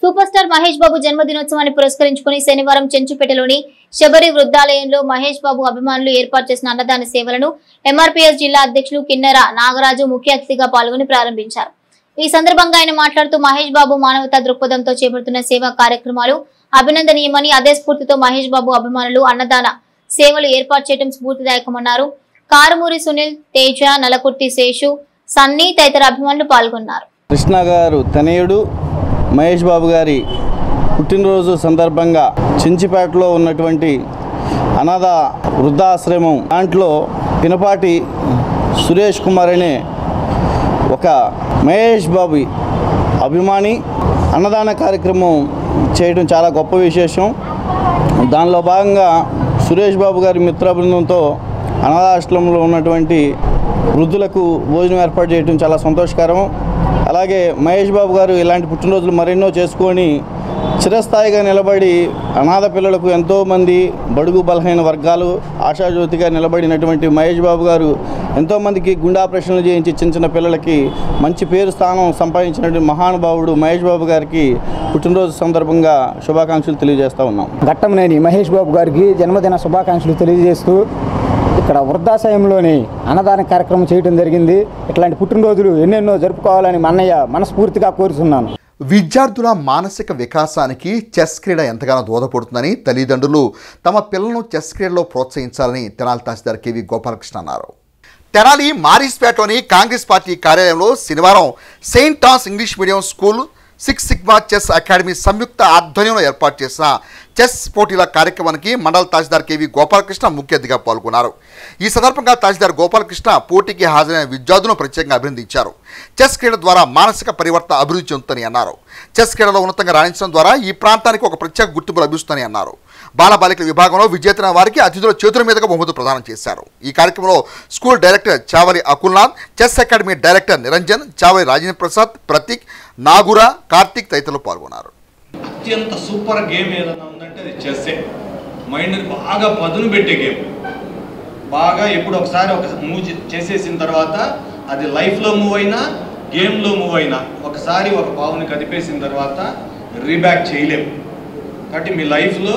సూపర్ స్టార్ మహేష్ బాబు జన్మదినోత్సవాన్ని పురస్కరించుకుని శనివారం చెంచుపేటలోని శబరి వృద్ధాలయంలో మహేష్ బాబు అభిమానులు ఏర్పాటు చేసిన అన్నదాన సేవలను ఎంఆర్పీఎస్ జిల్లా అధ్యక్షులు కిన్నెర నాగరాజు ముఖ్య అతిథిగా పాల్గొని ప్రారంభించారు. ఈ సందర్భంగా ఆయన మాట్లాడుతూ మహేష్ బాబు మానవతా దృక్పథంతో చేపడుతున్న సేవా కార్యక్రమాలు అభినందనీయమని, అదే స్ఫూర్తితో మహేష్ బాబు అభిమానులు అన్నదాన సేవలు ఏర్పాటు చేయడం స్ఫూర్తిదాయకమన్నారు. కారుమూరి సునీల్, తేజ, నలకుర్తి శేషు, సన్నీ తదితర అభిమానులు పాల్గొన్నారు. కృష్ణ గారు తనయుడు మహేష్ బాబు గారి పుట్టినరోజు సందర్భంగా చెంచిపేటలో ఉన్నటువంటి అనాథ వృద్ధాశ్రమం దాంట్లో పినపాటి సురేష్ కుమార్ అనే ఒక మహేష్ బాబు అభిమాని అన్నదాన కార్యక్రమం చేయడం చాలా గొప్ప విశేషం. దానిలో భాగంగా సురేష్ బాబు గారి మిత్ర బృందంతో అనాథాశ్రమంలో ఉన్నటువంటి వృద్ధులకు భోజనం ఏర్పాటు చేయడం చాలా సంతోషకరం. అలాగే మహేష్ బాబు గారు ఇలాంటి పుట్టినరోజులు మరెన్నో చేసుకొని చిరస్థాయిగా నిలబడి అనాథ పిల్లలకు ఎంతోమంది బడుగు బలహీన వర్గాలు ఆశాజ్యోతిగా నిలబడినటువంటి మహేష్ బాబు గారు ఎంతోమందికి గుండె ఆపరేషన్లు చేయించి చిన్న పిల్లలకి మంచి పేరు స్థానం సంపాదించినటువంటి మహానుభావుడు మహేష్ బాబు గారికి పుట్టినరోజు సందర్భంగా శుభాకాంక్షలు తెలియజేస్తూ ఉన్నాం. ఘట్టమనేని మహేష్ బాబు గారికి జన్మదిన శుభాకాంక్షలు తెలియజేస్తూ ఇక్కడ వృద్ధాశ్రయంలోని అన్నదాన కార్యక్రమం చేయడం జరిగింది. ఇట్లాంటి పుట్టినరోజులు ఎన్నెన్నో జరుపుకోవాలని మా అన్నయ్య మనస్ఫూర్తిగా కోరుతున్నాను. విద్యార్థుల మానసిక వికాసానికి చెస్ క్రీడ ఎంతగానో దోహదపడుతుందని తల్లిదండ్రులు తమ పిల్లలను చెస్ క్రీడలో ప్రోత్సహించాలని తెనాలి తహసీల్దార్ కెవి గోపాలకృష్ణ అన్నారు. తెనాలి మారిస్పేటలోని కాంగ్రెస్ పార్టీ కార్యాలయంలో శనివారం Saint Thomas English medium school 6 Sigma chess academy సంయుక్త ఆధ్వర్యంలో ఏర్పాటు చేసిన చెస్ పోటీల కార్యక్రమానికి మండల తహసీల్దార్ కెవి గోపాలకృష్ణ ముఖ్య అతిథిగా పాల్గొన్నారు. ఈ సందర్భంగా తహసీల్దార్ గోపాలకృష్ణ పోటీకి హాజరైన విద్యార్థులను ప్రత్యేకంగా అభినందించారు. చెస్ క్రీడ ద్వారా మానసిక పరివర్తన అభివృద్ధి చెందుతుందని అన్నారు. చెస్ క్రీడలో ఉన్నతంగా రాణించడం ద్వారా ఈ ప్రాంతానికి ఒక ప్రత్యేక గుర్తింపు లభిస్తుందని అన్నారు. బాలబాలికల విభాగంలో విజేతైన వారికి అతిథుల చేతుల మీదుగా బహుమతులు ప్రదానం చేశారు. ఈ కార్యక్రమంలో school director Chavali Akulnath, chess academy director Niranjan, Chavali Rajendra Prasad, Prateek, Nagura, Karthik తదితరులు పాల్గొన్నారు. అత్యంత సూపర్ గేమ్ ఏదైనా ఉందంటే అది చెస్సే. మైండ్ని బాగా పదును పెట్టే గేమ్. బాగా ఎప్పుడు ఒకసారి ఒక మూవ్ చేసేసిన తర్వాత అది లైఫ్లో మూవ్ అయినా గేమ్లో మూవ్ అయినా ఒకసారి ఒక పావుని కదిపేసిన తర్వాత రీబ్యాక్ చేయలేము. కాబట్టి మీ లైఫ్లో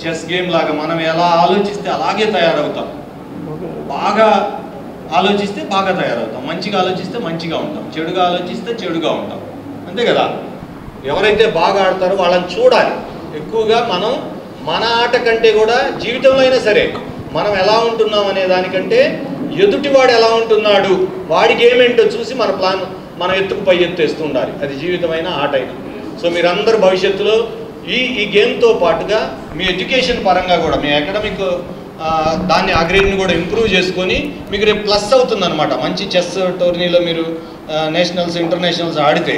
చెస్ గేమ్ లాగా మనం ఎలా ఆలోచిస్తే అలాగే తయారవుతాం. బాగా ఆలోచిస్తే బాగా తయారవుతాం. మంచిగా ఆలోచిస్తే మంచిగా ఉంటాం. చెడుగా ఆలోచిస్తే చెడుగా ఉంటాం. అంతే కదా. ఎవరైతే బాగా ఆడతారో వాళ్ళని చూడాలి. ఎక్కువగా మనం మన ఆట కంటే కూడా జీవితంలో అయినా సరే మనం ఎలా ఉంటున్నాం అనే దానికంటే ఎదుటివాడు ఎలా ఉంటున్నాడు, వాడి గేమ్ ఏంటో చూసి మన ప్లాన్ మనం ఎత్తుకు పై ఎత్తేస్తూ ఉండాలి. అది జీవితమైన ఆట అయినా. సో మీరందరూ భవిష్యత్తులో ఈ గేమ్తో పాటుగా మీ ఎడ్యుకేషన్ పరంగా కూడా మీ అకాడమిక్ దాన్ని ఆ గ్రేడ్ని కూడా ఇంప్రూవ్ చేసుకొని మీకు రేపు ప్లస్ అవుతుందన్నమాట. మంచి చెస్ టోర్నీలో మీరు నేషనల్స్ ఇంటర్నేషనల్స్ ఆడితే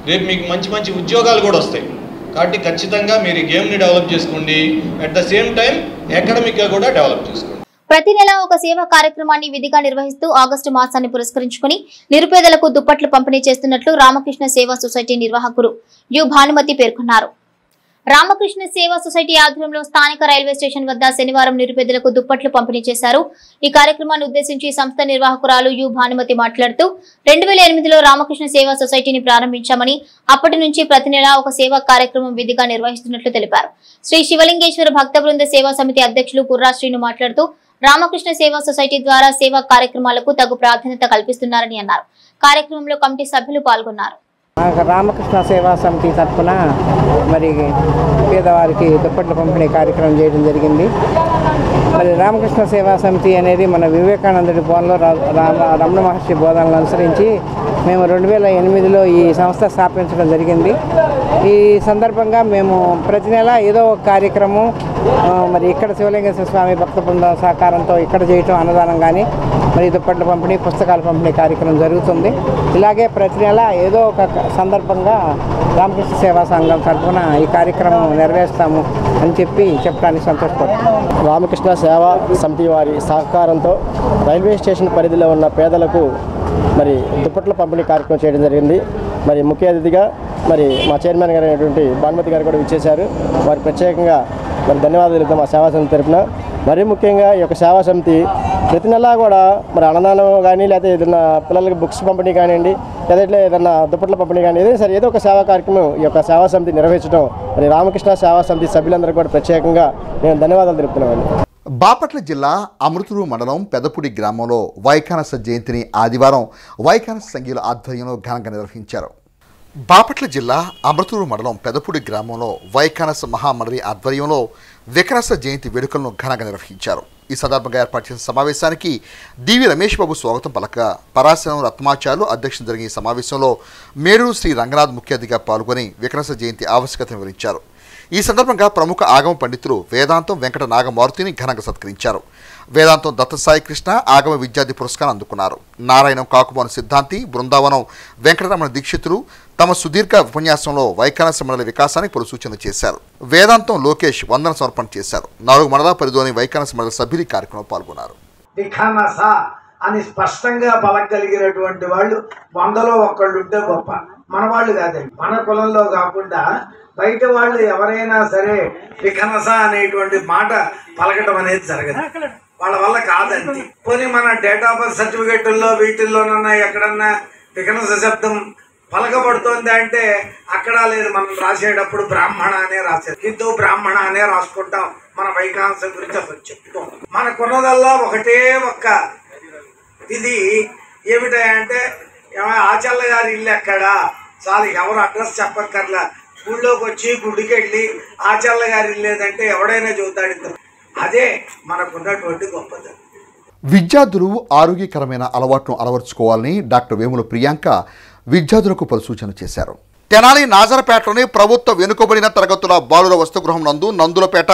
రేపు మీకు మంచి మంచి ఉద్యోగాలు కూడా వస్తాయి. కాబట్టి ఖచ్చితంగా మీరు ఈ గేమ్ని డెవలప్ చేసుకోండి. అట్ ద సేమ్ టైం అకాడమిక్గా కూడా డెవలప్ చేసుకోండి. ప్రతి నెల ఒక సేవా కార్యక్రమాన్ని విధిగా నిర్వహిస్తూ ఆగస్టు మాసాన్ని పురస్కరించుకుని నిరుపేదలకు దుప్పట్లు పంపిణీ చేస్తున్నట్లు రామకృష్ణ సేవా సొసైటీ నిర్వాహకులు యు భానుమతి పేర్కొన్నారు. రామకృష్ణ సేవా సొసైటీ ఆధ్వర్యంలో స్థానిక రైల్వే స్టేషన్ వద్ద శనివారం నిరుపేదలకు దుప్పట్లు పంపిణీ చేశారు. ఈ కార్యక్రమాన్ని ఉద్దేశించి సంస్థ నిర్వాహకురాలు యు భానుమతి మాట్లాడుతూ 2008లో రామకృష్ణ సేవా సొసైటీని ప్రారంభించామని అప్పటి నుంచి ప్రతి నెల ఒక సేవా కార్యక్రమం విధిగా నిర్వహిస్తున్నట్లు తెలిపారు. శ్రీ శివలింగేశ్వర భక్త బృంద సేవా సమితి అధ్యక్షులు కుర్రా శ్రీను మాట్లాడుతూ రామకృష్ణ సేవా సొసైటీ ద్వారా సేవా కార్యక్రమాలకు తగు ప్రాధాన్యత కల్పిస్తున్నారని అన్నారు. కార్యక్రమంలో కమిటీ సభ్యులు పాల్గొన్నారు. రామకృష్ణ సేవా సమితి తరఫున మరి పేదవారికి దుప్పట్ల పంపిణీ కార్యక్రమం చేయడం జరిగింది. మరి రామకృష్ణ సేవా సమితి అనేది మన వివేకానందుడి బోధనలో రమణ మహర్షి బోధనలు అనుసరించి మేము 2008లో ఈ సంస్థ స్థాపించడం జరిగింది. ఈ సందర్భంగా మేము ప్రతి నెల ఏదో ఒక కార్యక్రమం మరి ఇక్కడ శివలింగేశ్వర స్వామి భక్త బృందం సహకారంతో ఇక్కడ చేయటం అన్నదానం కానీ మరి దుప్పట్ల పంపిణీ పుస్తకాల పంపిణీ కార్యక్రమం జరుగుతుంది. ఇలాగే ప్రతి నెల ఏదో ఒక సందర్భంగా రామకృష్ణ సేవా సంఘం తరఫున ఈ కార్యక్రమం నెరవేరుస్తాము అని చెప్పడానికి సంతోషపడుతున్నాం. రామకృష్ణ సేవా సమితి వారి సహకారంతో రైల్వే స్టేషన్ పరిధిలో ఉన్న పేదలకు మరి దుప్పట్ల పంపిణీ కార్యక్రమం చేయడం జరిగింది. మరి ముఖ్య అతిథిగా మరి మా చైర్మన్ గారు అయినటువంటి భానుమతి గారు కూడా విచ్చేశారు. వారికి ప్రత్యేకంగా మరి ధన్యవాదాలు ఇద్దాం మా సేవా సమితి తరఫున. మరీ ముఖ్యంగా ఈ యొక్క సేవా సమితి ప్రతి నెలా కూడా మరి అన్నదానం కానీ లేకపోతే ఏదైనా పిల్లలకి బుక్స్ పంపిణీ కానివ్వండి లేదా ఏదైనా దుప్పట్ల పంపిణీ కానీ ఏదైనా సరే ఏదో ఒక సేవా కార్యక్రమం ఈ యొక్క సేవా సమితి నిర్వహించడం మరి రామకృష్ణ సేవా సమితి సభ్యులందరూ కూడా ప్రత్యేకంగా నేను ధన్యవాదాలు తెలుపుతున్నామండి. బాపట్ల జిల్లా అమృతూరు మండలం పెదపూడి గ్రామంలో వైఖానస జయంతిని ఆదివారం వైఖానస సంఘీయుల ఆధ్వర్యంలో ఘనంగా నిర్వహించారు. బాపట్ల జిల్లా అమృతూరు మండలం పెదపూడి గ్రామంలో వైఖానస మహామండలి ఆధ్వర్యంలో వికనస జయంతి వేడుకలను ఘనంగా నిర్వహించారు. ఈ సందర్భంగా ఏర్పాటు చేసిన సమావేశానికి డివి రమేష్ బాబు స్వాగతం పలక పరాశరం రత్మాచార్యులు అధ్యక్షత జరిగిన ఈ సమావేశంలో మేరూరు శ్రీ రంగనాథ్ ముఖ్య అతిథిగా పాల్గొని వికనస జయంతి ఆవశ్యకతను వివరించారు. ఈ సందర్భంగా ప్రముఖ ఆగమ పండితులు వేదాంతం వెంకట నాగమారుతిని ఘనంగా సత్కరించారు. వేదాంతం దత్తసాయి కృష్ణ ఆగమ విద్యార్థి పురస్కారం అందుకున్నారు. నారాయణం కాకుమాను సిద్ధాంతి, బృందావనం వెంకటరమణ దీక్షితులు తమ సుదీర్ఘ ఉపన్యాసంలో వైఖానస మండలి వికాసానికి పలు సూచనలు చేశారు. వేదాంతం లోకేష్ వందన సమర్పణ చేశారు. 4 మండల పరిధిలోని వైఖానస మండలి సభ్యులు ఈ కార్యక్రమంలో పాల్గొన్నారు. విఖానస అని స్పష్టంగా పలకగలిగినటువంటి వాళ్ళు 100లో 1 ఉంటే గొప్ప. మన వాళ్ళు కాదండి, మన కులంలో కాకుండా బయట వాళ్ళు ఎవరైనా సరే విఖనస అనేటువంటి మాట పలకటం అనేది జరగదు, వాళ్ళ వల్ల కాదండి. పోనీ మన డేట్ ఆఫ్ బర్త్ సర్టిఫికెట్ల్లో వీటిల్లోనన్నా ఎక్కడన్నా విఖనస శబ్దం పలకబడుతోంది అంటే అక్కడ లేదు. మనం రాసేటప్పుడు బ్రాహ్మణ అనే రాసేది, హిందూ బ్రాహ్మణ అనే రాసుకుంటాం. మన వైఖానస గురించి అసలు చెప్పుకోం. మనకున్నదల్లా ఒకటే ఒక్క ఇది ఏమిటంటే ఆచల్ల గారి ఇల్లు ఎక్కడా చాలు ఎవరు అడ్రస్ చెప్పక్కర్లా. ఊళ్ళోకి వచ్చి గుడికి వెళ్ళి ఆచల్ల గారి లేదంటే ఎవడైనా చూస్తాడు ఇంత. అదే మనకున్నటువంటి గొప్పది. విద్యార్థులు ఆరోగ్యకరమైన అలవాట్లను అలవర్చుకోవాలని డాక్టర్ వేముల ప్రియాంక విద్యార్థులకు పలు సూచనలు చేశారు. తెనాలి నాజరపేటలోని ప్రభుత్వ వెనుకబడిన తరగతుల బాలుర వసతిగృహం నందు నందులపేట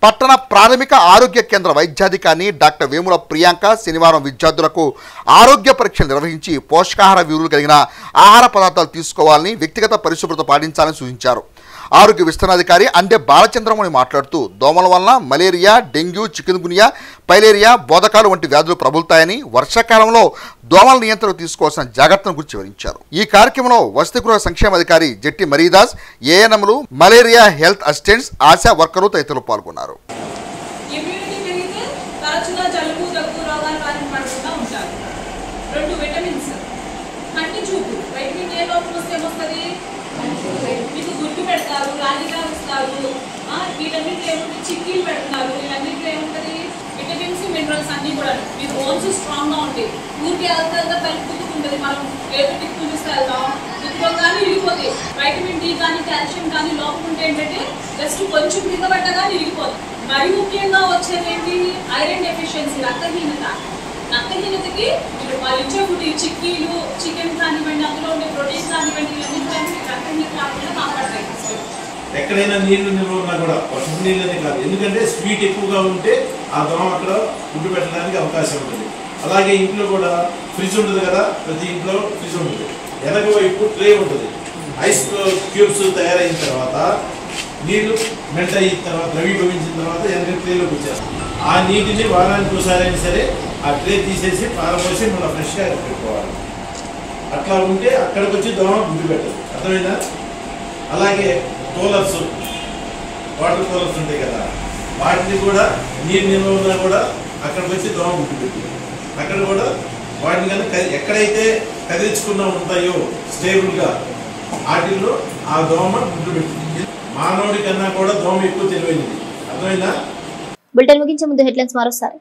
పట్టణ ప్రాథమిక ఆరోగ్య కేంద్ర వైద్యాధికారిని డాక్టర్ వేముల ప్రియాంక శనివారం విద్యార్థులకు ఆరోగ్య పరీక్షలు నిర్వహించి పోషకాహార విలువలు కలిగిన ఆహార పదార్థాలు తీసుకోవాలని, వ్యక్తిగత పరిశుభ్రత పాటించాలని సూచించారు. ఆరోగ్య విస్తరణాధికారి అంటే బాలచంద్రమణి మాట్లాడుతూ దోమల వలన మలేరియా, డెంగ్యూ, చికెన్ గునియా, పైలేరియా, బోధకాలు వంటి వ్యాధులు ప్రబలుతాయని, వర్షాకాలంలో దోమల నియంత్రణకు తీసుకోవాల్సిన జాగ్రత్తలను గురించి వివరించారు. ఈ కార్యక్రమంలో వసతిగృహ సంక్షేమాధికారి జట్టి మరీదాస్, ఏఎన్ఎంలు, మలేరియా హెల్త్ అసిస్టెంట్స్, ఆశా వర్కర్లు తదితరులు పాల్గొన్నారు. మీకు గుడ్డు పెడతారు, రాగిగా ఇస్తారు, వీటన్నిటిలో ఏముంటుంది చిక్కీలు పెడుతున్నారు. వీటన్నిటిలో ఏముంటుంది విటమిన్స్, మినరల్స్ అన్నీ కూడా. మీ బోన్స్ స్ట్రాంగ్గా ఉంటాయి. ఊరికి వెళ్తా తలుపుతూ ఉంటుంది. మనం ఏదో టిక్కు చూస్తే వెళ్తాం, టిక్లో కానీ ఇరిగిపోతాయి. వైటమిన్ డి కానీ కాల్షియం కానీ లోపం ఉంటే ఏంటంటే జస్ట్ కొంచెం కింద పడ్డగానే ఇరిగిపోతుంది. మరి ముఖ్యంగా వచ్చేది ఐరన్ డెఫిషియన్సీ, రక్తహీనతకి వాళ్ళు ఇచ్చే ఫుడ్ చిక్కీలు, చికెన్ కానివ్వండి, అందులో ఉండే ప్రోటీన్ కానివ్వండి, ఇవన్నీ రక్తహీనత కాకుండా కాపాడతాయి. ఎక్కడైనా నీళ్లు నిల్వ ఉన్నా కూడా వర్షపు నీళ్ళనే కాదు, ఎందుకంటే స్వీట్ ఎక్కువగా ఉంటే ఆ దోమ అక్కడ గుడ్డు పెట్టడానికి అవకాశం ఉంటుంది. అలాగే ఇంట్లో కూడా ఫ్రిడ్జ్ ఉంటుంది కదా, ప్రతి ఇంట్లో ఫ్రిడ్జ్ ఉంటుంది. వెనక వైపు ట్రే ఉంటుంది. ఐస్ క్యూబ్స్ తయారైన తర్వాత నీళ్లు మెల్ట్ అయిన తర్వాత, ద్రవీభవించిన తర్వాత వెనక ట్రేలోకి వచ్చేస్తాం. ఆ నీటిని వారానికి ఒకసారైనా సరే ఆ ట్రే తీసేసి పారబోసి మళ్ళీ ఫ్రెష్గా పెట్టుకోవాలి. అట్లా ఉంటే అక్కడికి వచ్చి దోమ గుడ్డు పెట్టదు. అర్థమైందా? అలాగే కూలర్స్, వాటర్ కూలర్స్ ఉంటాయి కదా, వాటిని కూడా నీరు నిల్వ ఉన్నా కూడా అక్కడికి వచ్చి దోమ గుడ్డు పెట్టి అక్కడ కూడా వాటిని కనుక ఎక్కడైతే కదిలించుకున్నా ఉంటాయో స్టేబుల్గా వాటిల్లో ఆ దోమ గుడ్డు పెట్టింది. మానవుడి కన్నా కూడా దోమ ఎక్కువ తెలివైనది. అర్థమైందా? బులెటిన్ ముగించే ముందు హెడ్లైన్స్ మరోసారి.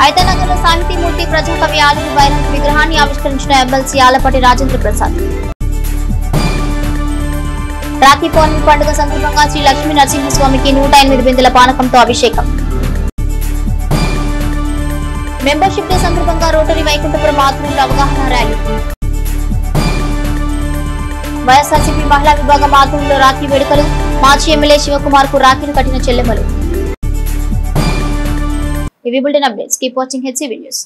ఐతనగర్లో సాహితీమూర్తి ప్రజాకవి ఆలూరి బైరాగి విగ్రహాన్ని ఆవిష్కరించిన ఎమ్మెల్సీ ఆలపాటి రాజేంద్ర ప్రసాద్. రాఖీ పౌర్ణమి పండుగ సందర్భంగా శ్రీ లక్ష్మీ నరసింహస్వామికి 108 బిందెల పానకంతో అభిషేకం. మెంబర్షిప్ డే సందర్భంగా రోటరీ వైకుంఠపురం ఆధ్వర్యంలో అవగాహన ర్యాలీ. వైఎస్ఆర్సీపీ మహిళా విభాగం ఆధ్వర్యంలో రాఖీ వేడుకలు. మాజీ ఎమ్మెల్యే శివకుమార్ కు రాఖీలు కట్టిన చెల్లెమ్మలు. ఇవి bulletin updates. Keep watching HCV news.